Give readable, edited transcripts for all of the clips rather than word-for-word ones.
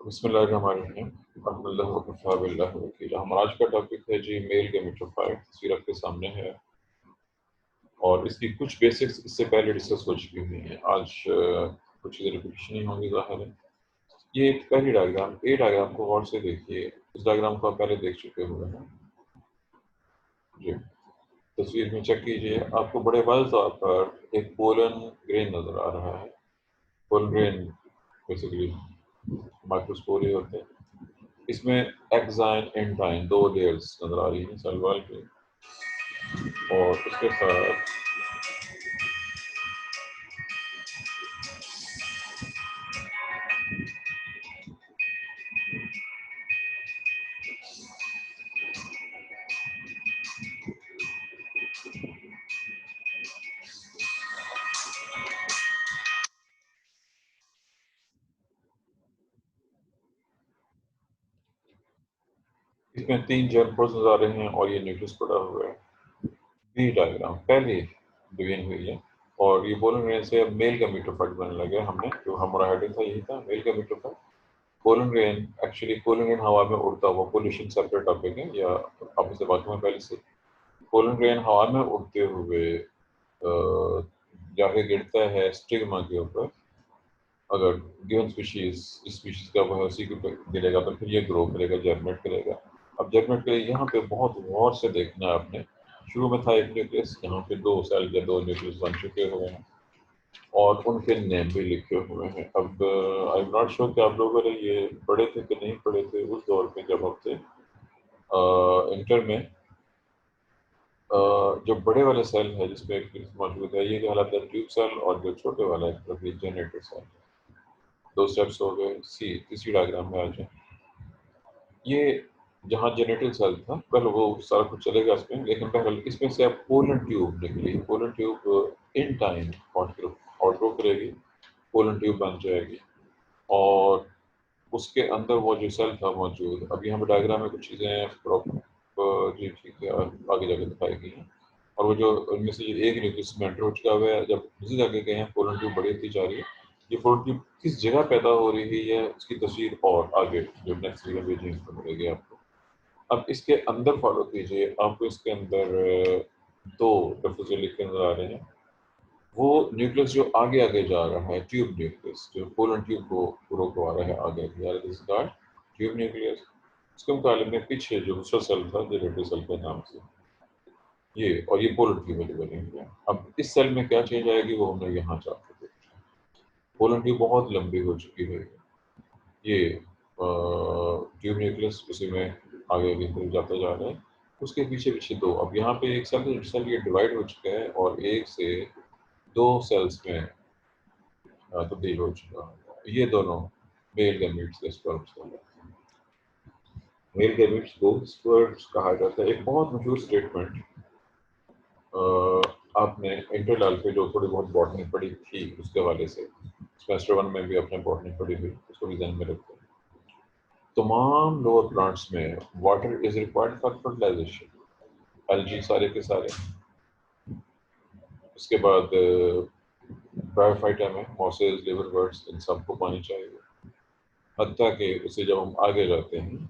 बिस्मिल्लाहिर्रहमानिर्रहीम। अल्हम्दुलिल्लाह व कफ़ा बिल्लाहि वकीला। हमारा आज का टॉपिक है जी मेल गैमेटोफाइट। तस्वीर आपके सामने है और इसकी कुछ बेसिक्स इससे पहले डिस्कस हो चुकी हुई हैं। आज कुछ चीज़ें रिपीटिशन ही होंगी ज़ाहिर है। ये एक पहली डायग्राम, ए डायग्राम को गौर से देखिए। इस डायग्राम को आप पहले देख चुके हुए हैं जी। तस्वीर में चेक कीजिए, आपको बड़े वाज़ेह तौर पर एक पोलन ग्रेन नज़र आ रहा है। पोलन ग्रेन बेसिकली माइक्रोस्पोरे होते हैं। इसमें एक्साइन एंडाइन दो लेयर्स नजर आ रही हैं सेल वॉल की, और उसके साथ इसमें तीन जर्म पोर्स नजर आ रहे हैं और ये न्यूक्लियस पड़ा हुआ है। बी डायग्राम पहले डिवीजन हुई है और ये पोलन ग्रेन से अब मेल गैमेटोफाइट बनने लगे। हमने जो हमारा हेडिंग था यही था, male gametophyte. Pollen grain actually pollen grain हवा में उड़ता हुआ, पोल्यूशन सेपरेट टॉपिक है या आपसे बात हुआ पहले से। पोलन ग्रेन हवा में उड़ते हुए जाके गिरता है स्टिग्मा के ऊपर। अगर गिवन स्पीशीज जिस स्पीशीज का वो है उसी के ऊपर गिरेगा तो फिर ये ग्रो करेगा, जर्मिनेट करेगा। अब जर्मिनेट के लिए यहाँ पे बहुत गौर से देखना है आपने। शुरू में था एक न्यूक्लियस, यहाँ पे दो सेल या दो न्यूक्लियस बन चुके हुए हैं और उनके नेम भी लिखे हुए हैं। अब आई एम नॉट श्योर कि आप लोगों ने ये पढ़े थे कि नहीं पढ़े थे उस दौर में जब हम थे इंटर में। जो बड़े वाले सेल है जिसमें एक मौजूद है, ये कहलाता है ट्यूब सेल, और जो छोटे वाला है जनरेटर सेल। दो स्टेप्स हो गए। सी तीसरी डायग्राम में आ जाए। ये जहाँ जनरेटर सेल था पहले वो सारा कुछ चलेगा इसमें, लेकिन पहले इसमें से अब पोलन ट्यूब निकली। Pollen tube in time outgrow करेगी, पोलन ट्यूब बन जाएगी और उसके अंदर वो जो सेल था मौजूद। अब यहाँ पे डायग्राम में कुछ चीज़ें जी ठीक है आगे जाके दिखाई गई हैं। और वो जो उनमें से एक न्यूक्लियस में एंटर हो चुका हुआ है, जब दूसरी जगह गए हैं पोलन ट्यूब बड़ी होती जा रही है। ये पोलन ट्यूब किस जगह पैदा हो रही है उसकी तस्वीर और आगे जो नेक्स्ट वीडियो में भेजेंगे उसमें मिलेगी आपको। अब इसके अंदर फॉलो कीजिए, आपको इसके अंदर दो लफ्ज़ जो लिखे नजर आ रहे हैं, वो न्यूक्लियस जो आगे आगे जा रहा है, ट्यूब न्यूक्लियस जो पोलन ट्यूब को ग्रो करवा रहा है आगे आगे, ट्यूब न्यूक्लियस। उसके मुकाबले में पीछे जो दूसरा सेल था जनरेटर सेल के नाम से, ये और ये पोलन ट्यूब वाली बनी हुई है। अब इस सेल में क्या चेंज आएगी वो हमने यहाँ जाकर देखा। पोलन ट्यूब बहुत लंबी हो चुकी है। ये ट्यूब न्यूक्लियस उसी में आगे आगे फिर जाता जा रहा है। उसके पीछे पीछे दो, अब यहाँ पे एक सेल ये डिवाइड हो चुका है और एक से दो सेल्स में तब्दील हो चुका है। ये दोनों मेल गैमीट्स के स्पर्म्स हैं। मेल गैमीट्स को स्पर्म्स कहा जाता है। एक बहुत मशहूर स्टेटमेंट आपने इंटर डाल पे जो थोड़ी बहुत बॉटनी पढ़ी थी उसके हवाले से, सेमेस्टर 1 में भी आपने बॉटनी पढ़ी हुई, उसको भी ध्यान में रखते हैं। तमाम लोअर प्लांट्स में water is required for fertilisation. Algae सारे के सारे। उसके बाद ब्रायोफाइटा में मॉसेस, लिवरवर्ट्स, इन सबको पानी चाहिए। हत्ता कि उससे जब हम आगे जाते हैं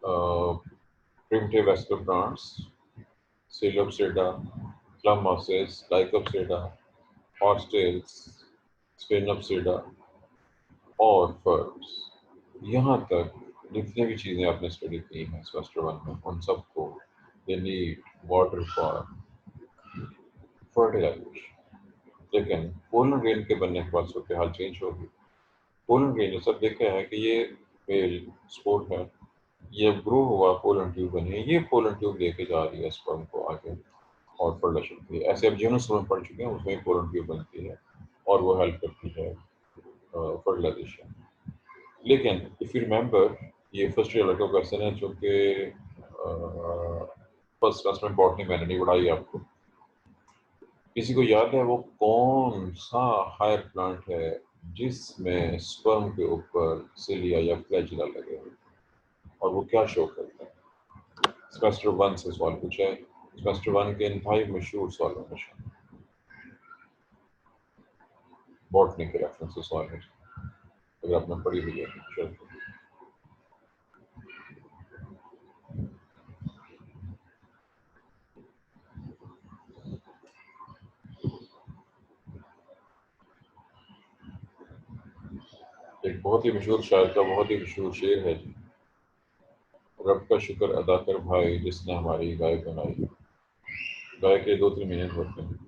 primitive vascular plants, psilopsida, क्लम mosses, डाइकोप्सिडा, हॉर्सटेल्स, स्फेनोप्सिडा और फर्स, यहाँ तक जितनी भी चीज़ें आपने स्टडी की हैं सेमेस्टर 1 में, उन सबको they need water for fertilisation. लेकिन पोलन ग्रेन के बनने के बाद सूरत हाल चेंज होगी। पोलन ग्रेन सब देखा है कि ये मेल स्पोर्ट है, ये ग्रो हुआ पोलन ट्यूब बनी है, ये पोलन ट्यूब लेके जा रही है स्पर्म को आगे और फर्टिलाइजेशन के लिए। ऐसे अब जीनस में पढ़ चुके हैं, उसमें पोलन ट्यूब बनती है और वो हेल्प करती है फर्टिलाइजेशन। लेकिन इफ़ यू रिमेंबर, ये फर्स्ट ईयर का क्वेश्चन है, चूँकि फर्स्ट क्लास में बॉटनी मैंने नहीं पढ़ाई आपको। किसी को याद है वो कौन सा हायर प्लांट है जिसमें स्पर्म के ऊपर सिलिया या फ्लैजिला लगे हुए और वो क्या शो करता है? सेमेस्टर 1 से सवाल पूछा है, सेमेस्टर 1 के इंतहाई मशहूर सवालों में से बॉटनी के रेफरेंस से सवाल है, अगर आपने पढ़ी हुई है। एक बहुत ही मशहूर शायर का बहुत ही मशहूर शेर है जी, रब का शुक्र अदा कर भाई जिसने हमारी गाय बनाई। गाय के दो तीन मीनिंग होते हैं,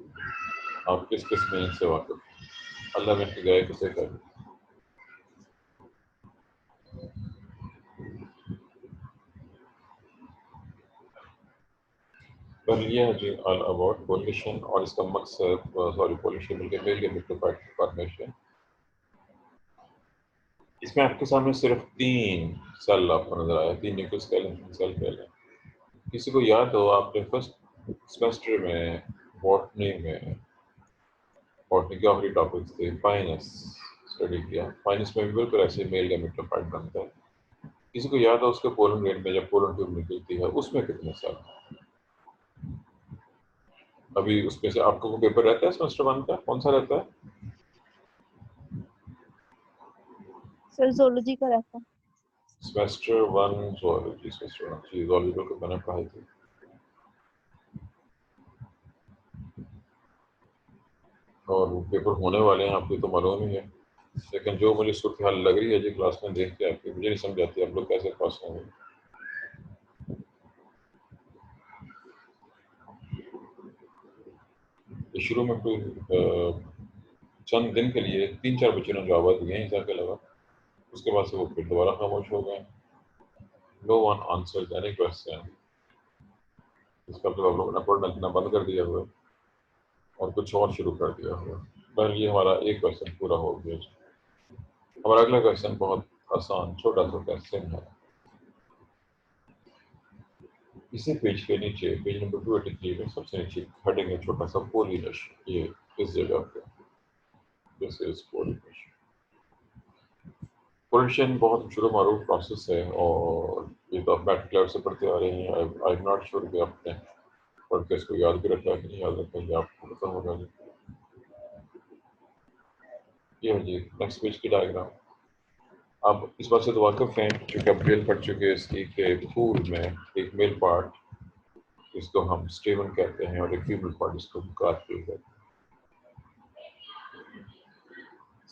आप किस किस मीनिंग से वाकिफ हैं? अल्लाह ने गाय किसे कर। पर ये है जी ऑल अबाउट पॉल्यूशन, और इसका मकसद सॉरी पॉल्यूशन बल्कि मेल गेमिटोफाइट फॉर्मेशन। इसमें आपके सामने सिर्फ 3 सेल आपको नजर आया, 3 न्यूक्लियोस्केलेटन सेल पहले। किसी को याद हो आपने फर्स्ट सेमेस्टर में बॉटनी के आखिरी टॉपिक्स थे, पाइनस स्टडी किया। पाइनस में भी बिल्कुल ऐसे मेल गेमेटोफाइट बनता है। किसी को याद हो उसके पोलन ग्रेन में जब पोलन ट्यूब निकलती है उसमें कितने सेल? अभी उसमें से आपको वो पेपर रहता है सेमेस्टर 1 का, कौन सा रहता है? सर zoology का रहता है। सेमेस्टर 1 zoology, सेमेस्टर 1 जी zoology को मैंने पढ़ाई थी। और वो पेपर होने वाले हैं आपको तो मालूम ही है, लेकिन जो मुझे सूरत हाल लग रही है जी क्लास में देख के आपकी, मुझे नहीं समझ आती आप लोग कैसे पास होंगे। शुरू में कोई चंद दिन के लिए 3-4 बच्चों ने जवाब दिए हैं इसके अलावा, उसके बाद से वो फिर दोबारा खामोश हो गए। No one answers any question. इसका मतलब आप लोगों ने पढ़ना लिखना बंद कर दिया हुआ है और कुछ और शुरू कर दिया हुआ है। पर ये हमारा एक क्वेश्चन पूरा हो गया। हमारा अगला क्वेश्चन बहुत आसान छोटा सा क्वेश्चन है। इसी पेज के नीचे पेज नंबर 283 में सबसे नीचे हेडिंग है छोटा सा पोलिनेशन, ये इस जगह पे दिस इज पोलिनेशन। पोलिनेशन बहुत शुरू मारूफ प्रोसेस है और ये तो आप मैट्रिक लेवल से पढ़ते आ रहे हैं। आई एम नॉट श्योर कि आपने पढ़ के इसको याद भी रखा है कि नहीं याद रखा है, आपको पता होगा जी। ये है जी नेक्स्ट पेज की डायग्राम। आप इस बात से तो वाकिफ हैं क्योंकि आप डिटेल पढ़ चुके हैं इसकी कि फूल में एक मेल पार्ट जिसको हम स्टेमन कहते हैं और एक फीमेल पार्ट जिसको हम कार्पेल कहते हैं।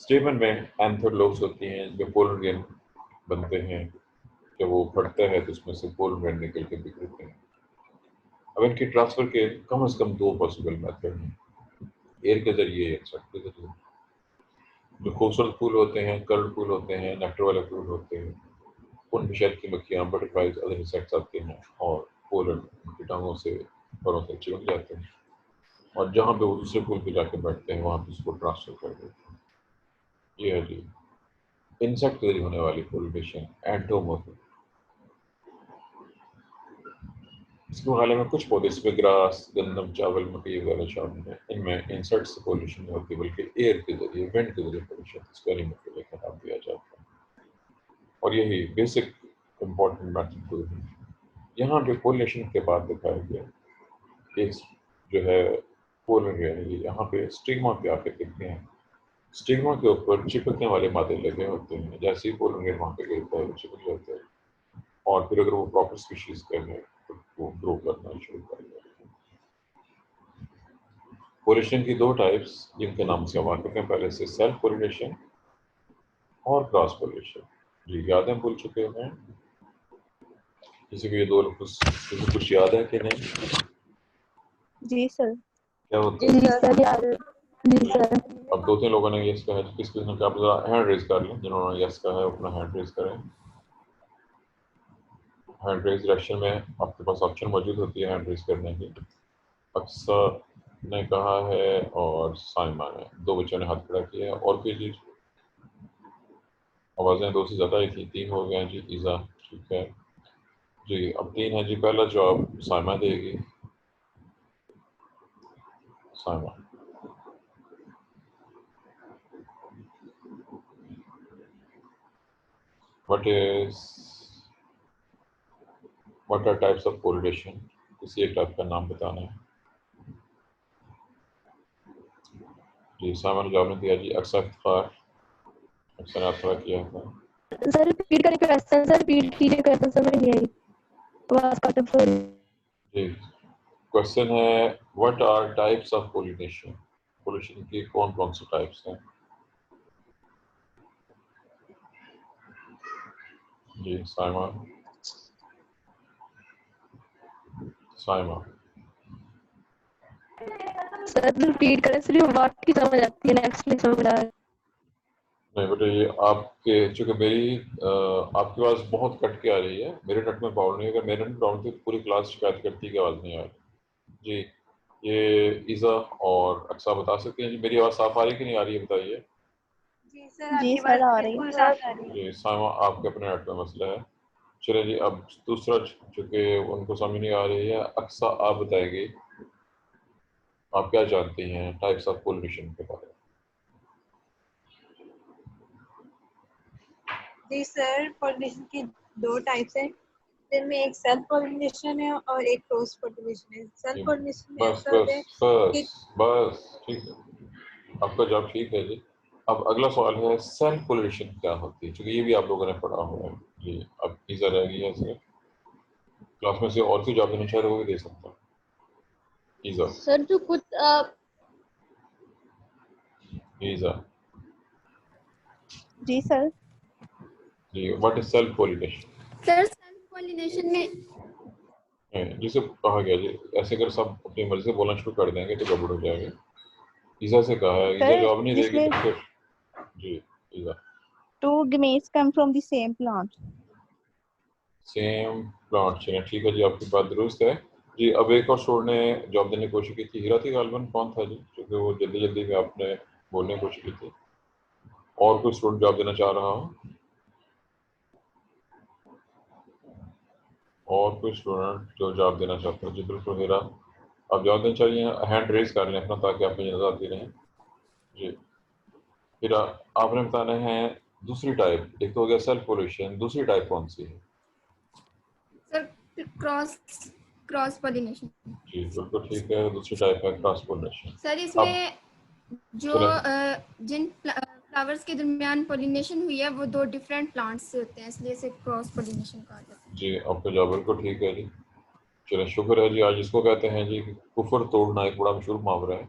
स्टेमन में एंथर लोब्स होती हैं जो पोलन ग्रेन बनते हैं, जब वो फटता है तो उसमें से पोलन ग्रेन निकल के बिखरते हैं। अब इनके ट्रांसफर के कम से कम 2 पॉसिबल मेथड हैं, एयर के जरिए या इंसेक्ट के जरिए। जो खूबसूरत फूल होते हैं, कर्ड फूल होते हैं, नेक्टर वाले फूल होते हैं, उनमें शहद की मक्खियाँ, बटरफ्लाइज, अदर इंसेक्ट्स आते हैं और पोलन उनकी टांगों से फरों से चिपक जाते हैं और जहाँ पे वो दूसरे फूल पे जाके बैठते हैं वहाँ पे उसको ट्रांसफर कर देते हैं। ये है जी इंसेक्ट के जरिए होने वाली पोलिनेशन एंटोमोर्फिक। इसके मुकाबले में कुछ पौधे इसमें ग्रास, गंदम, चावल, मकई वगैरह शामिल है। इनमें इंसेक्ट से पोल्यूशन नहीं होती बल्कि एयर के जरिए, विंड के जरिए पोल्यूशन एक्सपेरिमेंट लेकर नाम दिया जाता है और यही बेसिक इम्पोर्टेंट मैथड है। यहाँ पे पोलिनेशन के बाद दिखाया गया एक जो है पोलन यानी यहाँ पे स्टिग्मा पे आके देखते हैं। स्टिग्मा के ऊपर चिपकने वाले मादे लगे होते हैं, जैसे ही पोलन वहाँ पे गिरता है वो चिपक जाता है और फिर अगर वो प्रॉपर स्पीशीज का है तो वो ग्रो करना शुरू कर देता है। पोलिनेशन की 2 टाइप्स जिनके नाम से हम वाकिफ हैं पहले से, सेल्फ पोलिनेशन और क्रॉस पोलिनेशन। जी याद है, भूल चुके हैं? किसी को ये दो किसी को कुछ याद है कि नहीं? जी सर। क्या होता है? जी सर याद है। जी सर। अब 2-3 लोगों ने यस कहा है, तो किस ने क्या जरा हैंड रेज कर लें, जिन्होंने यस कहा है अपना हैंड रेज करें। हैंड रेज डायरेक्शन में आपके पास ऑप्शन मौजूद होती है हैंड रेज करने की। अक्सर ने कहा है और साइमा ने, 2 बच्चों ने हाथ खड़ा किया है। और कोई चीज? आवाज़ें 2 से ज़्यादा ही थी, 3 हो गए हैं जी। ईज़ा ठीक है जी, अब 3 है जी। पहला जवाब साइमा देगी। Saima, what are types of pollination? किसी एक टाइप का नाम बताना है जी। साइमा ने जवाब नहीं दिया जी। अक्सर इफ्तिखार, अक्सर ने आपका किया था। सर रिपीट करें क्वेश्चन, सर रिपीट कीजिए क्वेश्चन, समझ नहीं आई, आवाज कट ऑफ हो रही जी क्वेश्चन है what are types of pollination? Pollination की कौन कौन सी टाइप्स हैं? जी साइमा साइमा सर रिपीट करें, सिर्फ वर्ड की समझ आती है, नेक्स्ट नहीं समझ आ रहा। नहीं बेटा, ये आपके चूंकि मेरी आपकी आवाज़ बहुत कट के आ रही है, मेरे नेट में प्रॉब्लम नहीं है। अगर मेरे नेट में प्रॉब्लम थी तो पूरी क्लास शिकायत करती है कि आवाज़ नहीं आ रही। जी, ये ईज़ा और अक्सा बता सकते हैं जी, मेरी आवाज़ साफ आ रही कि नहीं आ रही है, बताइए। जी सर आ रही है। बिल्कुल साफ आ रही है। जी साइमा, आपके अपने नेट में मसला है। चलिए जी, अब दूसरा, चूंकि उनको समझ नहीं आ रही है, अक्सा आप बताएंगे आप क्या जानती हैं टाइप्स ऑफ पोलिनेशन के बारे में। जी सर, पॉलिनेशन की दो टाइप्स हैं, जिनमें एक सेल्फ पॉलिनेशन है और एक क्रॉस पॉलिनेशन है। सेल्फ पॉलिनेशन में बस ऐसा होता बस है कि बस बस, ठीक है, आपका जवाब ठीक है जी। अब अगला सवाल है सेल्फ पोलिनेशन क्या होती है, क्योंकि ये भी आप लोगों ने पढ़ा हुआ है जी। अब ईजा रहेगी ऐसे, क्लास में से और कोई जवाब देना चाह रहे हो, वो भी दे सकता हूँ। ईजा सर जो कुछ ईजा जी सर जी, what is self pollination? Sir self pollination में जिसे कहा गया जी, ऐसे अगर सब अपनी मर्जी से बोलना शुरू कर देंगे तो गड़बड़ हो जाएगा। ईजा से कहा है, ईजा सर जवाब नहीं देगी जिसमें तो फिर जी ईजा। two gametes come from the same plant. Same plant, चलिए ठीक है जी, आपकी बात दुरुस्त है जी। अब एक और स्टूडेंट ने जवाब देने की कोशिश की थी, हीरा थी गालबन, कौन था जी, क्योंकि वो जल्दी जल्दी में आपने बोलने की कोशिश की थी। और कोई स्टूडेंट जवाब देना चाह रहा हो? और कोई स्टूडेंट जो जवाब देना चाहता है? जी बिल्कुल हीरा, आप जवाब देना चाहिए, हैंड रेज कर लें अपना ताकि आप मुझे नजर आती रहें। जी हीरा, आपने बताना है दूसरी टाइप, एक तो हो गया सेल्फ पोल्यूशन, दूसरी टाइप कौन सी है? Sir cross cross pollination. जी बिल्कुल ठीक है, दूसरी टाइप है क्रॉस पोलिनेशन। सर अब इसमें जो चलें, जिन फ्लावर्स के दरमियान पॉलिनेशन हुई है वो दो डिफरेंट प्लांट्स से होते हैं, इसलिए इसे क्रॉस पॉलिनेशन कहा जाता है। जी आपका जवाब बिल्कुल ठीक है जी। चलिए शुक्र है जी। आज इसको कहते हैं जी कि कुफर तोड़ना एक बड़ा मशहूर मुहावरा है।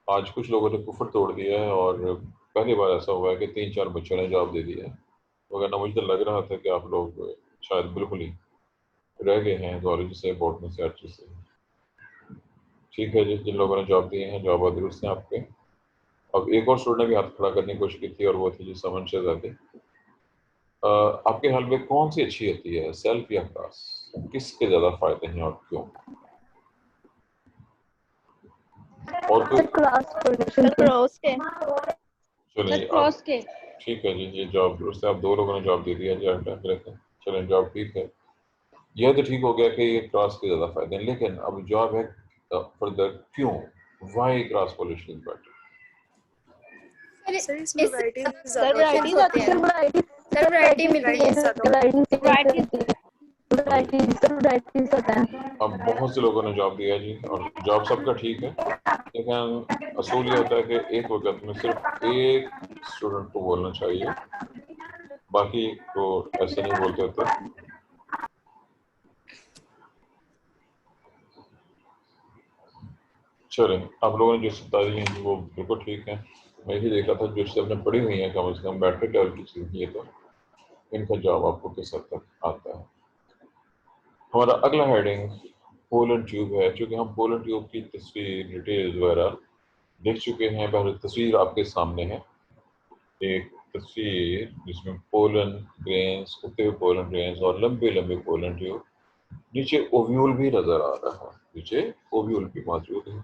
आज कुछ लोगों ने कुफर तोड़ दिया है और पहली बार ऐसा हुआ है कि 3-4 बच्चों ने जवाब दे दिया है। वरना मुझे तो लग रहा था कि आप लोग शायद बिल्कुल ही रह गए हैं जूलॉजी से, बॉटनी से, हर चीज़ से। ठीक है जी, जिन लोगों ने जवाब दिए हैं जवाब दुरुस्त हैं आपके। अब एक और स्टूडेंट ने भी हाथ खड़ा करने की कोशिश की थी और वो थी जी समन शहजादी। आपके हाल में कौन सी अच्छी होती है, सेल्फ या क्रॉस? किसके ज़्यादा फायदे हैं और क्यों? और कोई? Sir cross pollination sir cross के चलिए अब के ठीक है जी, ये जवाब दुरुस्त है। आप दो लोगों ने जवाब दे दिया जी, हटा लेते हैं। चलें, जवाब ठीक है। यह तो ठीक हो गया कि ये क्रॉस के ज़्यादा फायदे हैं, लेकिन अब जवाब है फर्दर क्यों, why cross pollination is better? Sir इसमें वैरायटीज सर ज्यादा वैरायटीज होती होते हैं। हैं, सर वैरायटी मिलती है, वैरायटी होता है। अब बहुत से लोगों ने जवाब दिया जी और जवाब सबका ठीक है, लेकिन असूल ये होता है कि एक वक्त में सिर्फ एक स्टूडेंट को बोलना चाहिए, बाकी तो ऐसे नहीं बोलते होते। चलें, आप लोगों ने जो बता दी हैं वो बिल्कुल ठीक है। मैं यही देख रहा था जो चीज़ें आपने पढ़ी हुई हैं कम से कम मैट्रिक लेवल की चीज़ ये तो इनका जवाब आपको किस हद तक आता है। हमारा अगला हेडिंग पोलन ट्यूब है। चूँकि हम पोलन ट्यूब की तस्वीर, डिटेल्स वगैरह देख चुके हैं, पहले तस्वीर आपके सामने है, एक तस्वीर जिसमें पोलन ग्रेन्स, उगते हुए पोलन ग्रेन्स और लंबे लंबे पोलन ट्यूब, नीचे ओव्यूल भी नजर आ रहा है, नीचे ओव्यूल भी मौजूद है।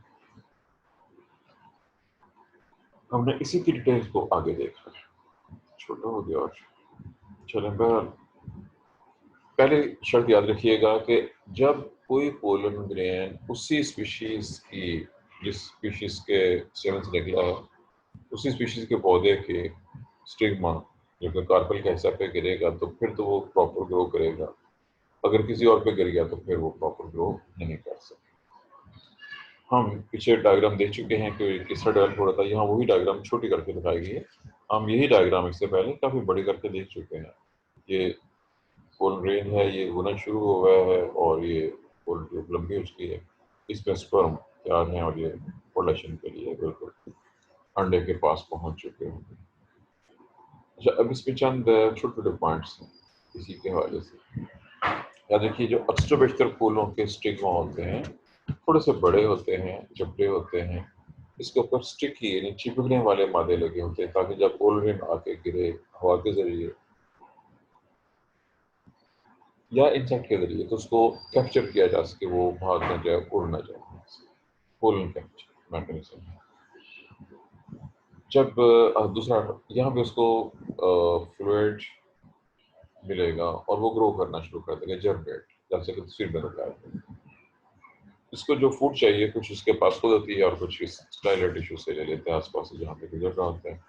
हमने इसी की डिटेल्स को आगे देखा, छोटा हो गया और चलें। बहरहाल पहले शर्त याद रखिएगा कि जब कोई पोलन ग्रेन उसी स्पीशीज की, जिस स्पीशीज के सेवन से निकला है, उसी स्पीशीज के पौधे के स्टिग्मा जब कार्पल के हिस्से पे गिरेगा तो फिर तो वो प्रॉपर ग्रो करेगा। अगर किसी और पे गिर गया तो फिर वो प्रॉपर ग्रो नहीं कर सकता। हम पीछे डायग्राम देख चुके हैं कि किस तरह डेवलप हो रहा था, यहाँ वही डायग्राम छोटी करके दिखाई गई है। हम यही डायग्राम इससे पहले काफ़ी बड़ी करके देख चुके हैं। ये पोलन ग्रेन है, ये होना शुरू हो गया है और ये पोलन ट्यूब लंबी हो चुकी है, इसमें स्पर्म तैयार हैं और ये प्रोडक्शन के लिए बिल्कुल अंडे के पास पहुंच चुके हैं। अच्छा, अब इसमें चंद छोटे छोटे पॉइंट्स हैं। इसी के हवाले से। या देखिए जो एक्स्ट्राबेस्टर फूलों के स्टिग्मा होते हैं थोड़े से बड़े होते हैं, चपटे होते हैं, इसके ऊपर स्टिकी यानी चिपकने वाले मादे लगे होते हैं ताकि जब पोलन आके गिरे हवा के जरिए या इंसेक्ट के जरिए तो उसको कैप्चर किया जा सके, वो भाग ना जाए, उड़ ना जाए। पोलन कैप्चर मैकेनिज्म है। जब दूसरा यहाँ पे उसको फ्लूइड मिलेगा और वो ग्रो करना शुरू कर देगा, जर्मेट, जैसे कि तस्वीर में बताया है। इसको जो फूड चाहिए कुछ इसके पास खुद होती है और कुछ इस स्टाइलर टिश्यू से ले लेते हैं आसपास से जहाँ पे गुजर रहा होता है।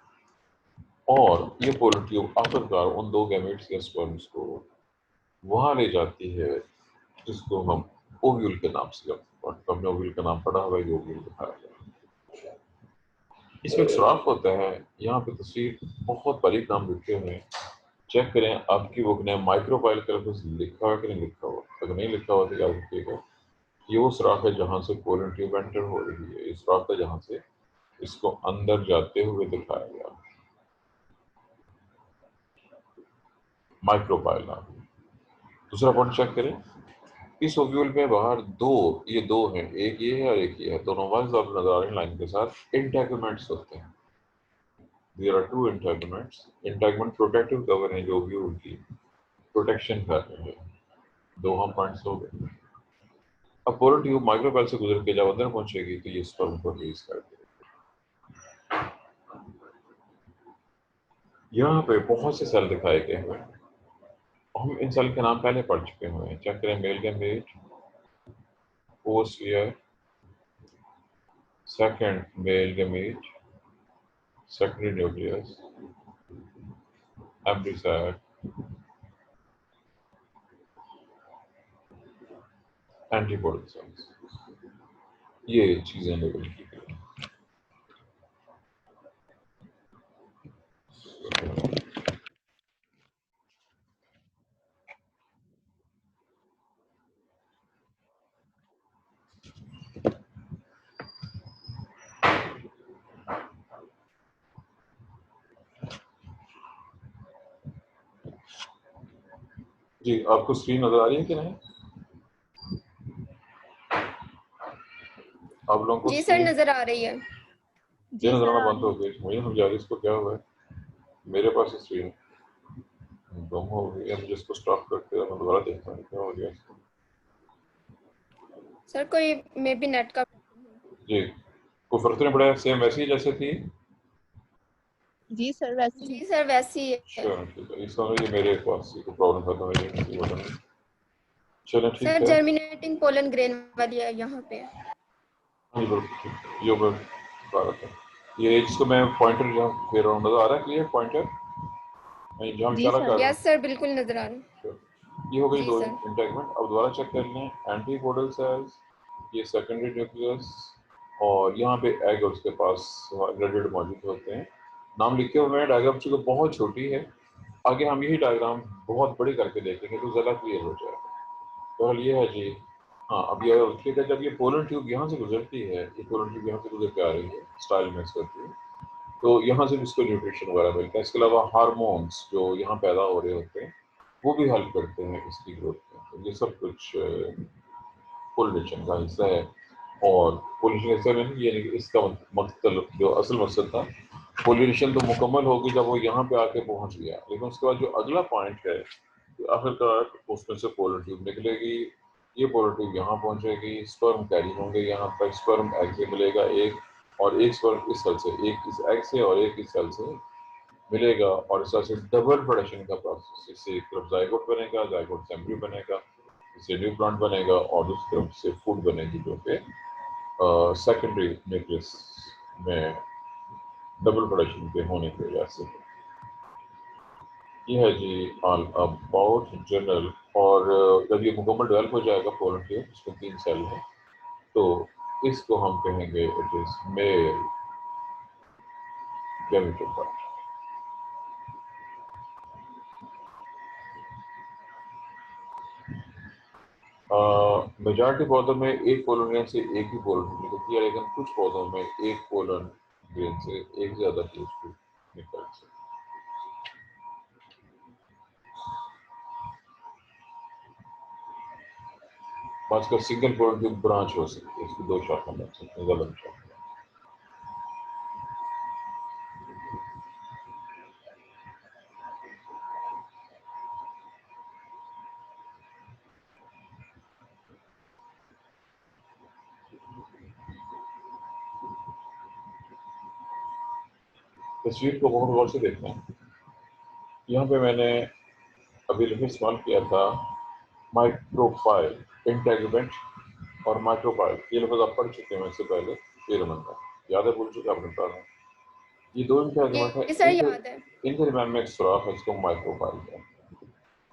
और ये पोलन ट्यूब आखिरकार उन दो गैमेट्स या स्पर्म्स को वहां ले जाती है जिसको हम ओव्यूल के नाम से जानते हैं। हमने ओव्यूल का नाम पढ़ा हुआ है, ओव्यूल दिखाया गया। इसमें एक सुराख होता है, यहाँ पे तस्वीर बहुत बारीक नाम लिखे हुए हैं, चेक करें आपकी बुक ने माइक्रोपाइल का कुछ लिखा हुआ कि नहीं लिखा हुआ। अगर नहीं लिखा हुआ तो याद रखिएगा, ये वो सुराख है जहाँ से पोलन ट्यूब एंटर हो रही है। इस सुराख है जहाँ से इसको अंदर जाते हुए दिखाया गया, माइक्रोपाइल नाम। दूसरा पॉइंट चेक करें, इस ओव्यूल में बाहर ये दो हैं, एक ये है और एक ये है, दोनों वाइज आप नजर आ रहे हैं लाइन के साथ। इंटेगुमेंट्स होते हैं, there are two integuments. Integument protective cover है जो ओव्यूल की प्रोटेक्शन कर रहे हैं। दो हम पॉइंट्स हो गए। अब पोलन ट्यूब माइक्रोपाइल से गुजर के जब अंदर पहुंचेगी तो ये स्पर्म को रिलीज कर देगी। यहाँ पे बहुत से सेल दिखाए गए हुए हैं, हम इन सेल के नाम पहले पढ़ चुके हुए हैं। चेक करें, male gamete, oosphere, second male gamete, secondary nucleus, एम्ब्रीसाइड, एंटीबॉडी सेल्स। ये चीजें लेबल की गई। जी, आपको स्क्रीन नजर आ रही है कि नहीं? आप लोगों को जी सर, नजर आ रही है। ये नजर आना बंद हो गई, मुझे समझा रही इसको क्या हुआ है। मेरे पास स्क्रीन गुम हो गई है, मुझे इसको स्टॉप करके मैं दोबारा देखता हूँ क्या हो गया इसको। सर कोई मे बी नेट का। जी, कोई फर्क नहीं पड़ा, सेम वैसी ही जैसे थी। जी सर, वैसे ही। जी सर वैसी है। चलो ठीक है, इस समय ये मेरे पास कोई प्रॉब्लम खत्म हो गई, किसी बटन में। चलो ठीक सर है। जर्मिनेटिंग पोलन ग्रेन वाली है यहाँ पे। हाँ जी बिल्कुल, जो मैं बता रहा था, ये जिसको मैं पॉइंटर जहाँ फेर रहा हूँ नजर आ रहा है क्लियर पॉइंटर, मैं जहाँ जी इशारा सर। कर रहा हूँ। यस सर, बिल्कुल नजर आ रहा है। ये हो गई जी दो सर। इंटेगमेंट। अब दोबारा चेक कर लें, एंटीपोडल सेल्स, ये सेकेंडरी न्यूक्लियस, और यहाँ पे एग उसके पास ब्लडेड मौजूद होते हैं। नाम लिखे हुए हैं, डायग्राम चूंकि बहुत छोटी है, आगे हम यही डायग्राम बहुत बड़ी करके देखेंगे तो ज़्यादा क्लियर हो जाएगा। तो ये है जी। हाँ, अब ये देखिएगा, जब ये पोलन ट्यूब यहाँ से गुजरती है, ये पोलन ट्यूब यहाँ से गुजर के आ रही है, स्टाइल में करती है, तो यहाँ से भी इसको न्यूट्रिशन वगैरह मिलता है। इसके अलावा हार्मोन्स जो यहाँ पैदा हो रहे होते हैं वो भी हेल्प करते हैं इसकी ग्रोथ में। तो ये सब कुछ पोलिनेशन का हिस्सा है। और पोलिनेशन हिस्सा में नहीं, यानी कि इसका मतलब जो असल मकसद था, पोलिनेशन तो मुकम्मल होगी जब वो यहाँ पे आके पहुँच गया, लेकिन उसके बाद जो अगला पॉइंट है, आखिरकार उसमें से पोलन ट्यूब निकलेगी, ये पोलन ट्यूब यहाँ पहुँचेगी, स्पर्म कैरी होंगे यहाँ पर, स्पर्म एग से मिलेगा एक, और एक स्पर्म इस सेल से, एक इस एग से और एक इस सेल से मिलेगा, और इस तरह से डबल प्रोडक्शन का प्रोसेस। इससे एक तरफ जायगोट बनेगा, जायगोट से एम्ब्रियो बनेगा, इससे न्यू प्लांट बनेगा, और दूसरी तरफ से फूड बनेगी जो कि सेकेंडरी न्यूक्लियस में डबल प्रोडक्शन के होने की वजह से। ये है जी ऑल अबाउट जनरल। और जब ये मुकम्मल डेवलप हो जाएगा पोलन ट्यूब, इसमें 3 सेल है, तो इसको हम कहेंगे it is male gametophyte. Majority पौधों में एक पोलन ग्रेन से एक ही पोलन निकलती है, लेकिन कुछ पौधों में एक पोलन ग्रेन से एक ज्यादा टेस्ट निकल सकती है। बात का सिंगल पोलन ट्यूब ब्रांच हो सकती है, इसकी 2 शाखा बन सकती है, ज्यादा शाखा। तस्वीर को बहुत गौर से देखना है। यहाँ पे मैंने अभी लिखित इस्तेमाल किया था माइक्रोफाइल, इंटेग्रेंट और माइक्रोफाइल। ये लफ्ज़ आप पढ़ चुके हैं इससे पहले, ये रमन याद है, भूल चुके आपने पढ़ा। ये 2 इंटेग्रेंट है, ये सर याद है। इनके दरमियान में एक सुराख है जिसको माइक्रोफाइल है।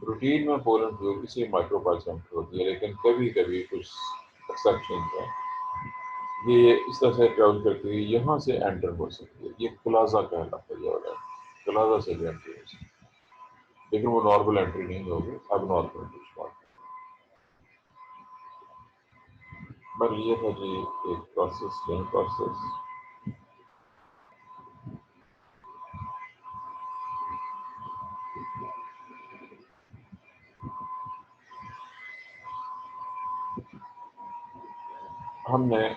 रूटीन में पोलन ट्यूब इसी माइक्रोफाइल से एंटर होती है, लेकिन कभी कभी कुछ एक्सेप्शन है, ये इस तरह से ट्रेवल करती हुई यहाँ से एंटर हो सकती है। ये खुलासा कहलाता है, ये खुलासा से भी एंट्री हो सकती है, लेकिन वो नॉर्मल एंट्री नहीं होगी, अब नॉर्मल एंट्री। पर ये था जी एक प्रोसेस, लर्न प्रोसेस। हमने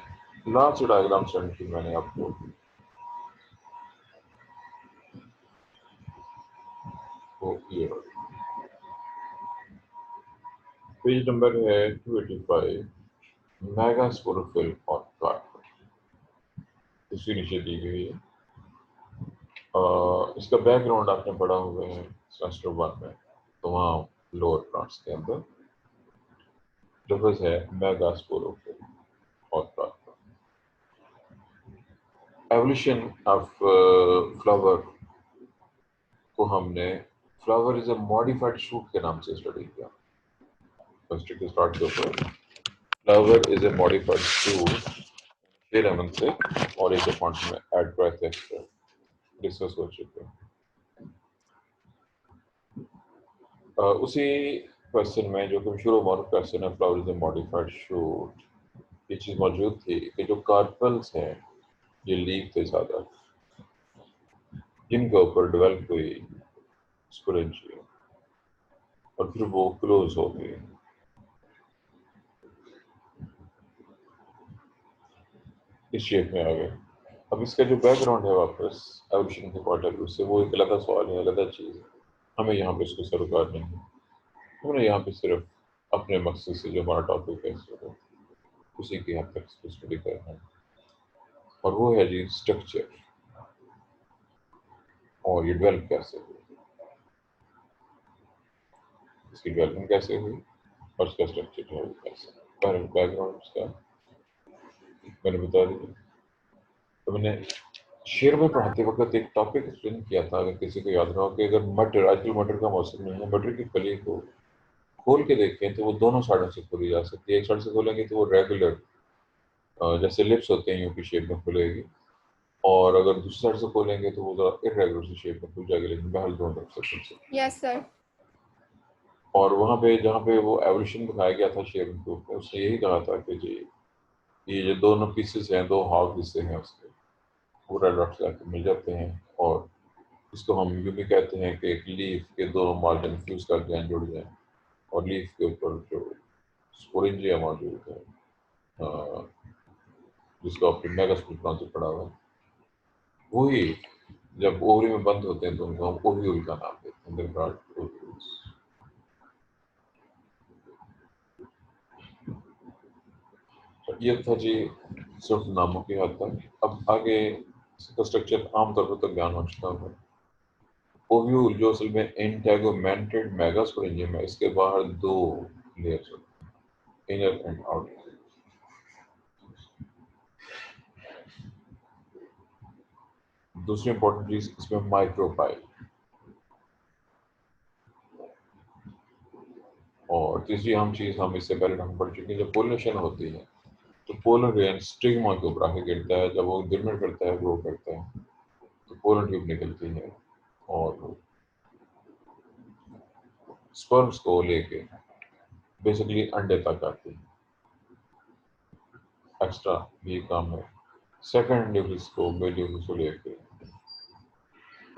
लास्ट डायग्राम स्टडी की, मैंने आपको ये पेज नंबर है 285, मेगास्पोरोफिल और कार्बन, इसकी नीचे दी गई है। इसका बैकग्राउंड आपने पढ़ा हुआ है सेमेस्टर 1 में, तो वहाँ लोअर प्लांट्स के अंदर लफ्ज़ है मेगास्पोरोफिल और कार्बन। एवोल्यूशन ऑफ फ्लावर को हमने flower is a modified shoot के नाम से स्टडी किया। फर्स्ट के स्टार्ट के ऊपर flower is a modified shoot फिर हम से और एक फॉन्ट में ऐड प्राइस एक्स्ट्रा डिस्कस हो चुके हैं। उसी क्वेश्चन में जो कि शुरू में क्वेश्चन है flower is a modified shoot, ये चीज़ मौजूद थी कि जो कार्पल्स हैं ये लीफ थे ज़्यादा, जिनके ऊपर डेवलप हुई स्पोरेंजिया और फिर वो क्लोज हो गई। इस शेप में आ गए। अब इसका जो बैकग्राउंड है वापस एवोल्यूशन के पॉइंट ऑफ व्यू से, वो एक अलग सवाल है, अलग चीज़ है, हमें यहाँ पे इसको सरोकार नहीं है। हमने यहाँ पे सिर्फ अपने मकसद से जो हमारा टॉपिक है उसी की हद तक इसको स्टडी करना है, और वो है जी स्ट्रक्चर, और ये डेवलप कैसे हुई, इसकी डेवलपमेंट कैसे हुई और इसका स्ट्रक्चर जो है वो कैसे, पहले बैकग्राउंड इसका मैंने बता दिया। तो मैंने शेयर में पढ़ाते वक्त एक टॉपिक एक्सप्लेन किया था, अगर किसी को याद रहा कि अगर मटर, आजकल मटर का मौसम नहीं है, मटर की कली को खोल के देखें तो वो दोनों साइडों से खोली जा सकती है। एक साइड से खोलेंगे तो वो रेगुलर जैसे लिप्स होते हैं यूपी शेप में खुलेगी, और अगर दूसरी साइड से खोलेंगे तो वो इरेगुलर सी शेप में खुल जाएगी, लेकिन बहल दोनों तरफ से खुल सकती है। Yes sir. और वहाँ पे जहाँ पे वो एवोल्यूशन दिखाया गया था शेयर में, उसने यही कहा था कि जी ये जो दोनों पीसेस हैं, 2 हाफ हिस्से हैं उसके, पूरा डॉट जाके मिल जाते हैं, और इसको हम यूँ भी कहते हैं कि एक लीफ के दोनों मार्जिन फ्यूज कर जाएं, जुड़ जाएं, और लीफ के ऊपर जो स्पोरेंजिया मौजूद है, जिसको आपने मेगास्पोरा से पढ़ा हुआ है, वही जब ओवरी में बंद होते हैं तो उनको हम ओव्यूल का नाम देते हैं। ये था जी सिर्फ नामों की हद तक। अब आगे इसका स्ट्रक्चर आमतौर पर तो ज्ञान हो चुका है। ओव्यूल जो असल में इंटेगुमेंटेड मेगास्पोरेंजियम है, इसके बाहर 2 लेयर्स होते हैं, इनर एंड आउटर। दूसरी इंपॉर्टेंट चीज इसमें माइक्रोफाइल, और तीसरी अहम चीज हम इससे पहले हम पढ़ चुके हैं, जब पोलिनेशन होती है तो पोलन ग्रेन स्टिग्मा के ऊपर आके गिरता है, जब वो गिरमेंट करता है, ग्रो करता है, तो पोलन ट्यूब निकलती है और स्पर्म्स को लेके बेसिकली अंडे तक आती है। एक्स्ट्रा ये काम है सेकंड न्यूक्लियस को मेल न्यूक्लियस को लेके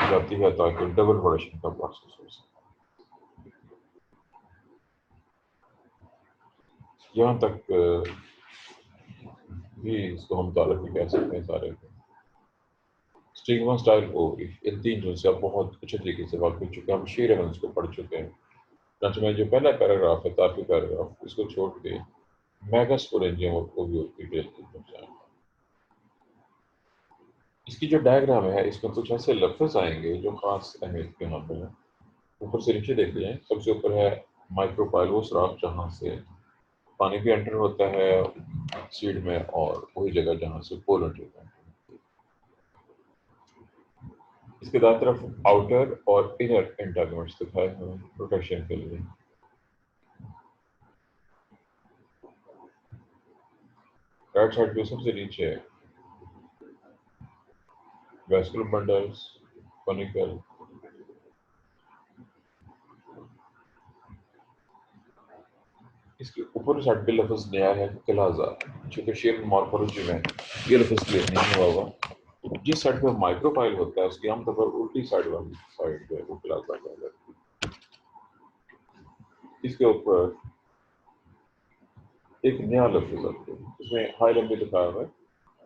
जाती है ताकि डबल प्रोडक्शन का प्रोसेस हो सके। यहाँ तक भी इसको हम तारक भी कह सकते हैं सारे को। स्टिग्मा स्टाइल ओवरी, इन 3 जो से आप बहुत अच्छे तरीके से वाक़ कर चुके हैं, हम शेर एवंस को पढ़ चुके हैं। चुनांचे में जो पहला पैराग्राफ है, तारकी पैराग्राफ, इसको छोड़ के मेगास्पोरेंजियम को भी डिटेल समझाएं। इसकी जो डायग्राम है, इसमें कुछ ऐसे लफ्ज़ आएंगे जो खास अहमियत के हामिल हैं। ऊपर से नीचे देख लें, सबसे ऊपर है माइक्रोपाइल, वो सुराख जहाँ से पानी भी एंटर होता है सीड में, और वही जगह जहाँ से पोलन होता है। इसके दाएं तरफ आउटर और इनर एंटागोनिस्ट दिखाए हुए हैं प्रोटेक्शन के लिए। राइट साइड पे सबसे नीचे है वैस्कुलर बंडल्स, फनिकल। इसके ऊपर साइड पे लफ्ज़ नया है कलाजा, चूंकि शेप मॉर्फोलॉजी में ये लफ्ज़ क्लियर नहीं हुआ होगा। जिस साइड पे माइक्रोपाइल होता है उसकी आमतौर पर उल्टी साइड वाली साइड जो है वो कलाजा कहलाती है। इसके ऊपर एक नया लफ्ज़ है, इसमें हाई लंबे लिखा हुआ है।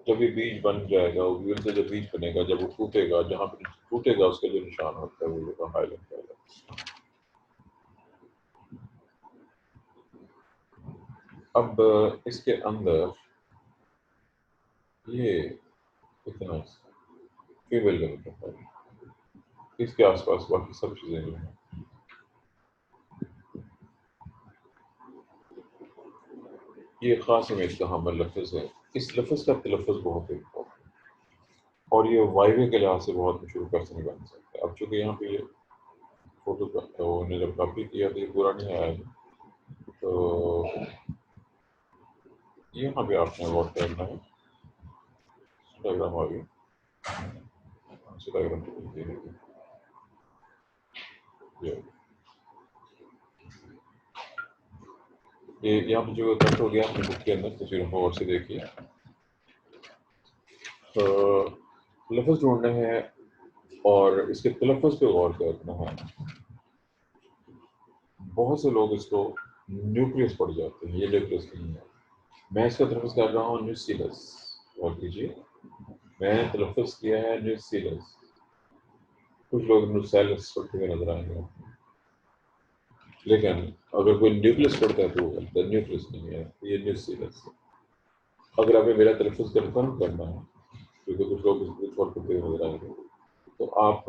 जब ये बीज बन जाएगा, ओव्यूल से जब बीज बनेगा, जब वो टूटेगा, जहाँ पे टूटेगा उसका जो निशान होता है वो होगा हाई लंबे। अब इसके अंदर ये इतना फीमेल लेवल का है, इसके आसपास बाकी सब चीजें जो हैं ये खास इमेज का हामिल लफ्ज़ है। इस लफ्ज़ का तलफ़्फ़ुज़ बहुत इम्पोर्टेंट है और ये वाइवे के लिहाज से बहुत मशहूर पर्सन बन सकता है। अब चूँकि यहाँ पे ये फोटो का उन्होंने जब कॉपी किया तो ये पूरा नहीं आया है, तो यहाँ पे आपने वॉट करना है, डायग्राम आ गया, डायग्राम ये यहाँ पे जो कट हो गया अपने बुक के अंदर, तस्वीरों को और से देखिए। लफ्ज़ ढूंढने हैं और इसके तलफ़्फ़ुज़ पे गौर करना है। बहुत से लोग इसको न्यूक्लियस पढ़ जाते हैं, ये न्यूक्लियस नहीं है। मैं इसका तलफ़्फ़ुज़ कर रहा हूँ न्यूसीलस, गौर कीजिए, मैंने तलफ़्फ़ुज़ किया है न्यूसीलस। कुछ लोग न्यूसेलस पढ़ते हुए नजर आएंगे, लेकिन अगर कोई न्यूक्लियस पढ़ता है तो वो गलत है, न्यूक्लियस नहीं है, ये न्यूसीलस है। अगर हमें मेरा तलफ़्फ़ुज़ कन्फर्म करना है, क्योंकि कुछ लोग इसको गौर करते हुए नजर आएंगे, तो आप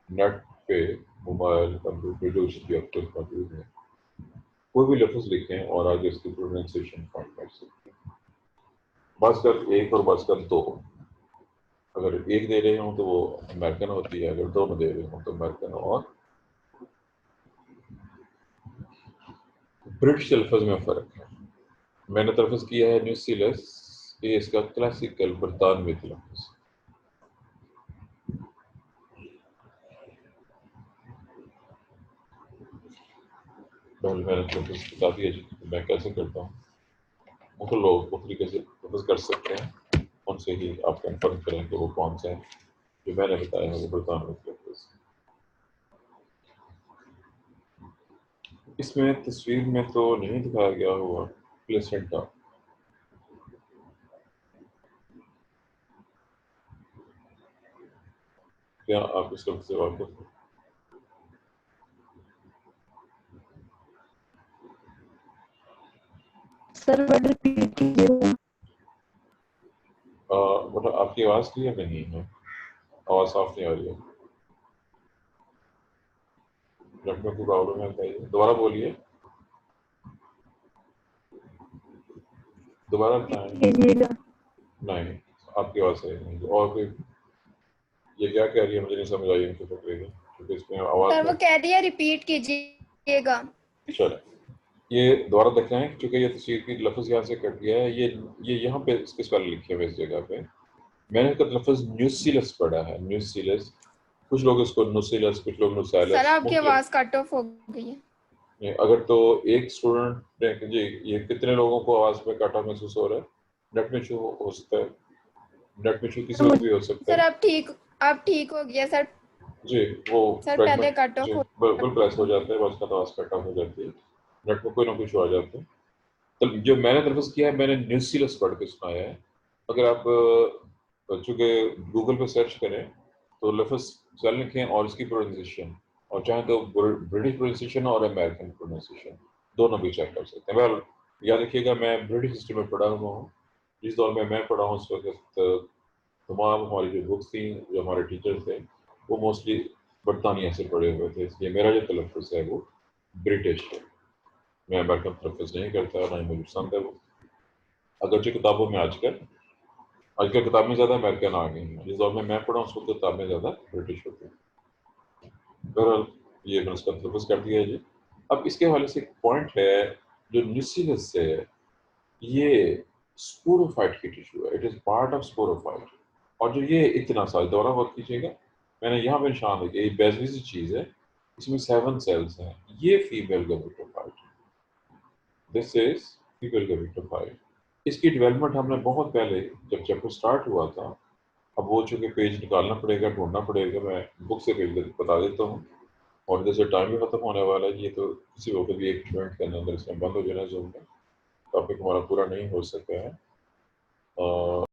नेट पे, मोबाइल, कंप्यूटर, जो चीज़ भी आपके पास मौजूद है, कोई भी लफ्ज़ लिखें और आगे इसकी प्रोनाउंसिएशन फाइंड कर सकते हैं। बसकर 1 और बसकर 2, अगर 1 दे रहे हों तो वो अमेरिकन होती है, अगर 2 में दे रहे हों तो अमेरिकन और ब्रिटिश लफ्ज़ में फ़र्क है। मैंने तलफ़्फ़ुज़ किया है न्यूसीलस, ये इसका क्लासिकल बरतानवी तलफ़्फ़ुज़। पहले मैंने तलफ़्फ़ुज़ बता दिया जी मैं कैसे करता हूँ। मुख्य लोग उस तरीके से तलफ़्फ़ुज़ कर सकते हैं, उनसे ही आप कंफर्म करें कि वो कौन से हैं। जो मैंने बताया है वो बरतानवी तलफ़्फ़ुज़। इसमें तस्वीर में तो नहीं दिखाया गया हुआ प्लेसेंटा, क्या आप इस लफ्ज़ से वाकिफ़ हैं? सर वर्ड रिपीट कीजिएगा। मतलब आपकी आवाज़ क्लियर नहीं है, आवाज़ साफ नहीं आ रही है, नेटवर्क की प्रॉब्लम है बताइए, दोबारा बोलिए, दोबारा बताएं। कीजिएगा। नहीं, आपकी आवाज़ सही नहीं है। और कोई ये क्या कह रही है मुझे नहीं समझ आई उनकी फकरे की, क्योंकि इसमें आवाज़ सर वो कह रही है रिपीट कीजिएगा। चले ये दोबारा देखें, क्योंकि ये तस्वीर की लफ्ज़ यहाँ से कट गया है। ये यहाँ पे इसके स्पेल लिखे हुए इस जगह पे, मैंने इसका लफ्ज़ न्यूसीलस पढ़ा है, न्यूसीलस। कुछ लोग इसको नुसीलस, कुछ लोग नुसैलस। सर आपकी आवाज कट ऑफ हो गई है। अगर तो एक स्टूडेंट ने जी, ये कितने लोगों को आवाज़ में काटा महसूस हो रहा है? नेट में इशू हो सकता है, नेट में इशू किसी वक्त भी हो सकता सर है। अब ठीक हो गया सर। जी वो सर पहले फ्रेगमेंट कट जी ऑफ हो बिल्कुल प्रेस हो जाता है, बस का आवाज़ कट ऑफ हो जाती है, नेट में कोई ना कुछ आ जाता है। तो जो मैंने तलफ़ुज़ किया है, मैंने न्यूसीलस पढ़ के सुनाया है। अगर आप चूँकि गूगल पे सर्च करें तो लफ्ज़ सेल लिखें और इसकी प्रोनाउंसिएशन, और चाहें तो ब्रिटिश प्रोनाउंसिएशन और अमेरिकन प्रोनाउंसिएशन दोनों भी चेक कर सकते हैं। वेल, याद रखिएगा मैं ब्रिटिश हिस्ट्री में पढ़ा हुआ हूँ। जिस दौर में मैं पढ़ा हूँ उस वक़्त तमाम हमारी जो बुक्स थी, जो हमारे टीचर्स थे, वो मोस्टली बरतानिया से पढ़े हुए थे, इसलिए मेरा जो तलफ़ुज़ है वो ब्रिटिश है। मैं अमेरिकन तलफ़ुज़ नहीं करता, ना ही मुझे पसंद है वो। अगरचे किताबों में आजकल किताबें ज़्यादा अमेरिकन आ गई हैं। जिस दौर में मैं पढ़ा उस वक़्त किताबें ज़्यादा ब्रिटिश होती हैं। बहरहाल ये मैंने उसका तलफ़ुज़ कर दिया है जी। अब इसके हवाले से एक पॉइंट है जो न्यूसीलस से है, ये स्पोरोफाइट की टिश्यू है। It is part of sporophyte. और जो ये इतना सा दोबारा गौर कीजिएगा, मैंने यहाँ पे निशान लिखे, ये बेज़वी सी चीज़ है, इसमें 7 सेल्स हैं। ये फीमेल गैमेटोफाइट है। This is female gametophyte. इसकी डेवलपमेंट हमने बहुत पहले जब चैप्टर स्टार्ट हुआ था, अब वो चूँकि पेज निकालना पड़ेगा, ढूँढना पड़ेगा, मैं बुक से पेज बता देता हूँ। और जैसे टाइम भी खत्म होने वाला है, ये तो किसी वक्त भी 1 मिनट के अंदर इसमें बंद हो जाना ज़ूम में। टॉपिक हमारा पूरा नहीं हो सका है।